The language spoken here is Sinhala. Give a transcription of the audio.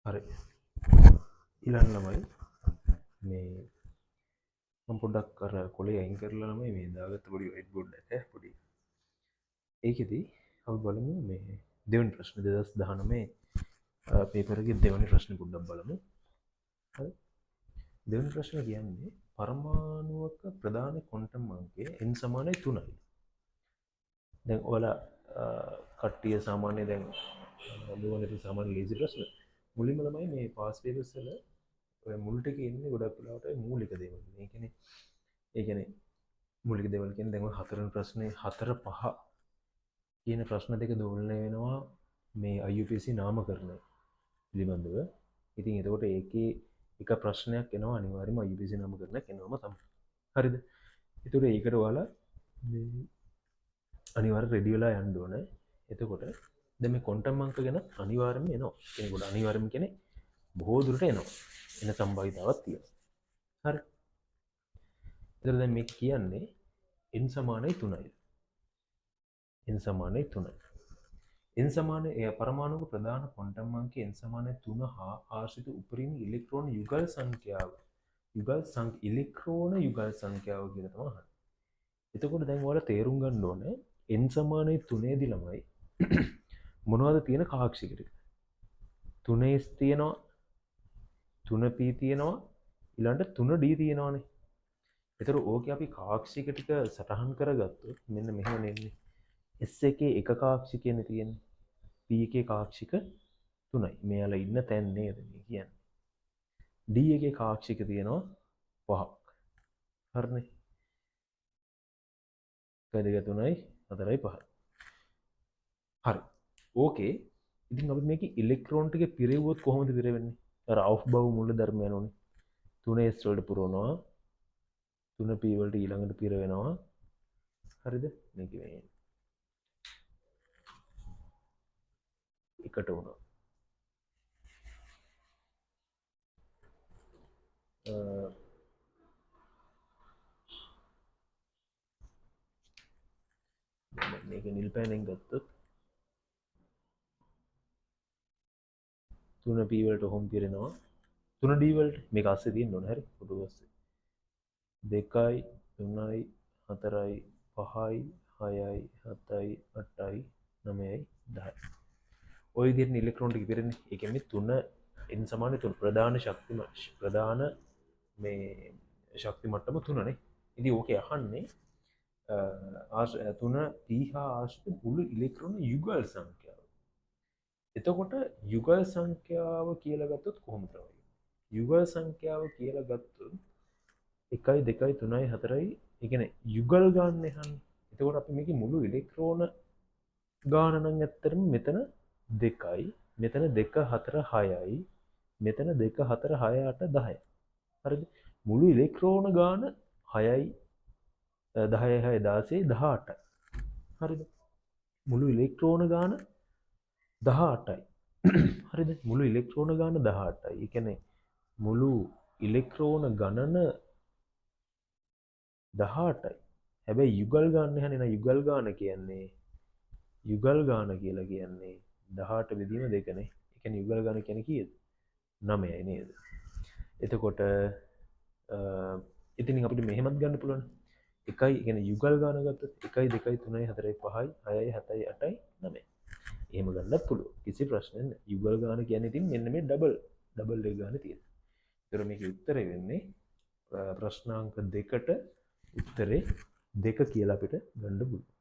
හරි. ඊළඟ ළමයි මේ මම පොඩ්ඩක් අර කොලේ අයින් කරලා ළමයි මේ දාගත්ත පොඩි වයිට් බෝඩ් එක පොඩි. ඒකෙදි අපි බලමු මේ දෙවෙනි ප්‍රශ්න 2019 පේපර් එකේ දෙවෙනි ප්‍රශ්නේ පොඩ්ඩක් බලමු. හරි. දෙවෙනි ප්‍රශ්නේ කියන්නේ පරමාණුවක ප්‍රධාන ක්වොන්ටම් අංකය n සමානයි 3යි. දැන් ඔයාලා කට්ටිය සාමාන්‍ය දැන් මොනවද සාමාන්‍ය ලේසි ප්‍රශ්න මුලින්ම ළමයි මේ පාස් පේපර්ස් වල ඔය මුල් ටිකේ ඉන්නේ ගොඩක් වෙලාවට මූලික දේවල්. ඒ කියන්නේ මූලික දේවල් කියන්නේ දැන් ඔය හතරවෙනි ප්‍රශ්නේ 4 5 කියන ප්‍රශ්න දෙක දෝලණය වෙනවා මේ IUPAC නාමකරණය පිළිබඳව. ඉතින් එතකොට ඒකේ එක ප්‍රශ්නයක් එනවා අනිවාර්යයෙන්ම IUPAC නාමකරණයක් එනවම තමයි. හරිද? ඒතකොට ඒකට ඔයාලා මේ අනිවාර්යෙන් රෙඩි වෙලා යන්න ඕනේ. එතකොට දැන් මේ ක්වොන්ටම් අංක ගැන අනිවාර්යෙන්ම එනවා. කෙනෙකුට අනිවාර්යෙන්ම කියන්නේ බොහෝ දුරට එනවා. එන සම්භාවිතාවක් තියෙනවා. හරි. එතකොට දැන් මේ කියන්නේ n සමානයි 3යි. n සමානයි 3යි. n සමාන පරමාණුක ප්‍රධාන ක්වොන්ටම් අංකය n සමානයි 3 හා ආශ්‍රිත උපරිම ඉලෙක්ට්‍රෝන යුගල් සංඛ්‍යාව ඉලෙක්ට්‍රෝන යුගල් සංඛ්‍යාව කියලා තමයි අහන්නේ. එතකොට දැන් ඔයාලා තේරුම් ගන්න ඕනේ n සමානයි 3 දී ළමයි මොනවද තියෙන කාක්ෂික ටික? 3s තියෙනවා 3p තියෙනවා ඊළඟට 3d තියෙනවානේ. ඒතර ඕකේ අපි කාක්ෂික ටික සටහන් කරගත්තොත් මෙන්න මෙහෙම නෙන්නේ. S එකේ එක කාක්ෂිකයනේ තියෙන්නේ. P එකේ කාක්ෂික 3යි. මෙයාලා ඉන්න තැන් නේද මේ කියන්නේ. D එකේ කාක්ෂික තියෙනවා 5ක්. හරිනේ. 1 2 3යි 4යි 5යි. හරි. ඕකේ ඉතින් අපි මේකේ ඉලෙක්ට්‍රෝන ටික පිරෙව්වොත් කොහොමද පිරෙන්නේ? අර අවුෆ්බව මූල ධර්ම යනෝනේ. 3s වලට පුරවනවා 3p වලට ඊළඟට පිර වෙනවා. හරිද? මේක මේ එකට වුණා. මේක නිල් පෑනෙන් ගත්තොත් 3p වලට හොම් පිරෙනවා 3d වලට මේක අස්සේ තියෙන්න ඕනේ. හරි. පොඩු අස්සේ 2යි 3යි 4යි 5යි 6යි 7යි 8යි 9යි 10යි. ඔය විදිහට ඉලෙක්ට්‍රෝන ටික පිරෙන්නේ. ඒ කියන්නේ 3 n සමාන 3 ප්‍රධාන මේ ශක්ති මට්ටම 3නේ. ඉතින් ඕකේ අහන්නේ 3p හා ආශ්‍රිත මුළු ඉලෙක්ට්‍රෝන යුගල් සංඛ්‍යාව. එතකොට යුගල් සංඛ්‍යාව කියලා ගත්තොත් කොහොමද තමයි? යුගල් සංඛ්‍යාව කියලා ගත්තොත් 1යි 2යි 3යි 4යි ඒ කියන්නේ යුගල් ගන්න එහන්නේ. එතකොට අපි මේකේ මුළු ඉලෙක්ට්‍රෝන ගාන නම් ඇත්තටම මෙතන 2යි මෙතන 2 4 6යි මෙතන 2 4 6 8 10යි. හරිද? මුළු ඉලෙක්ට්‍රෝන ගාන 6යි 10යි 6යි 16යි 18යි. හරිද? මුළු ඉලෙක්ට්‍රෝන ගාන 18යි. හරිද? මුළු ඉලෙක්ට්‍රෝන ගාන 18යි. ඒ කියන්නේ මුළු ඉලෙක්ට්‍රෝන ගණන 18යි. හැබැයි යුගල් ගන්න යන්නේ නැහැ. යුගල් ගාන කියන්නේ යුගල් ගාන කියලා කියන්නේ 18 බෙදීම 2නේ. ඒ කියන්නේ යුගල් ගාන කියන්නේ කීයද? 9යි නේද? එතකොට ඉතින් අපිට මෙහෙමත් ගන්න පුළුවන්. 1යි කියන්නේ යුගල් ගාන ගත්තොත් 1යි 2යි 3යි 4යි 5යි 6යි 7යි 8යි 9යි. එහෙම ගන්නත් පුළුවන්. කිසි ප්‍රශ්නයක් නැහැ. යුගල් ගාන කියන්නේ ඉතින් මෙන්න මේ ඩබල් එක ගාන තියෙනවා. ඒතර මේකේ උත්තරේ වෙන්නේ ප්‍රශ්නාංක 2ට උත්තරේ 2 කියලා අපිට ගන්න පුළුවන්.